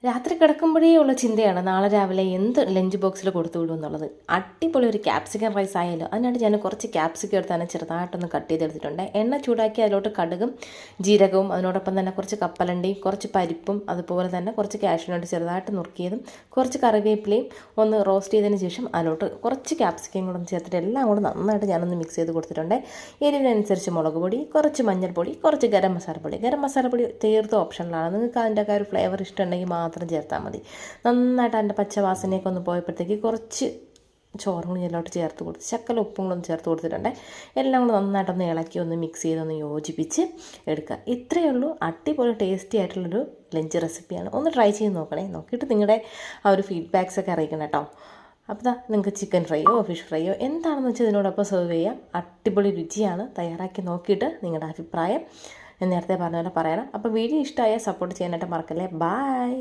രാത്രി കിടക്കുമ്പോഴേ ഉള്ള ചിന്തയാണ് നാളെ രാവിലെ എന്ത് ലഞ്ച് ബോക്സിൽ കൊടുത്തു വിടും എന്നുള്ളത്. അടിപൊളി ഒരു ക്യാപ്സിക്കം റൈസ് ആയാലോ. അതിനായിട്ട് ഞാൻ കുറച്ച് ക്യാപ്സിക്കം എടുത്താണ് ചെറുതായിട്ടൊന്ന് കട്ട് ചെയ്തെടുത്തിട്ടുണ്ട്. എണ്ണ ചൂടാക്കി അതിലോട്ട് കടുകും ജീരകവും അതിനോടൊപ്പം തന്നെ കുറച്ച് കപ്പലണ്ടിയും കുറച്ച് പരിപ്പും അതുപോലെ തന്നെ കുറച്ച് കാഷ്യൂനട്ട് ചെറുതായിട്ട് നുറുക്കിയതും കുറച്ച് കറിവേപ്പിലയും ഒന്ന് റോസ്റ്റ് ചെയ്തതിന് ശേഷം അതിലോട്ട് കുറച്ച് ക്യാപ്സിക്കം കൂടെ ചേർത്തിട്ട് എല്ലാം കൂടെ നന്നായിട്ട് ഞാനൊന്ന് മിക്സ് ചെയ്ത് കൊടുത്തിട്ടുണ്ട്. എരിവിനനുസരിച്ച് മുളക് പൊടി, കുറച്ച് മഞ്ഞൾപ്പൊടി, കുറച്ച് ഗരം മസാലപ്പൊടി തീർത്തും ഓപ്ഷനിലാണ്. നിങ്ങൾക്ക് അതിൻ്റെ ഒക്കെ ഒരു ഫ്ലേവർ ഇഷ്ടമുണ്ടെങ്കിൽ മാത്രം ചേർത്താൽ മതി. നന്നായിട്ട് അതിൻ്റെ പച്ചവാസനയൊക്കെ ഒന്ന് പോയപ്പോഴത്തേക്ക് കുറച്ച് ചോറും കൂടി ഇതിലോട്ട് ചേർത്ത് കൊടുത്ത് ശക്കല ഉപ്പും കൂടെ ഒന്ന് ചേർത്ത് കൊടുത്തിട്ടുണ്ട്. എല്ലാം കൂടെ നന്നായിട്ടൊന്ന് ഇളക്കി ഒന്ന് മിക്സ് ചെയ്തൊന്ന് യോജിപ്പിച്ച് എടുക്കുക. ഇത്രയേ ഉള്ളൂ. അടിപൊളി ടേസ്റ്റി ആയിട്ടുള്ളൊരു ലഞ്ച് റെസിപ്പിയാണ്. ഒന്ന് ട്രൈ ചെയ്ത് നോക്കണേ. നോക്കിയിട്ട് നിങ്ങളുടെ ആ ഒരു ഫീഡ്ബാക്സൊക്കെ അറിയിക്കണം കേട്ടോ. അപ്പോൾ നിങ്ങൾക്ക് ചിക്കൻ ഫ്രൈയോ ഫിഷ് ഫ്രൈയോ എന്താണെന്ന് വെച്ചാൽ ഇതിനോടൊപ്പം സെർവ് ചെയ്യാം. അടിപൊളി രുചിയാണ്. തയ്യാറാക്കി നോക്കിയിട്ട് നിങ്ങളുടെ അഭിപ്രായം നേരത്തെ പറഞ്ഞ പോലെ പറയണം. അപ്പോൾ വീഡിയോ ഇഷ്ടമായാൽ സപ്പോർട്ട് ചെയ്യാനായിട്ട് മറക്കല്ലേ. ബൈ.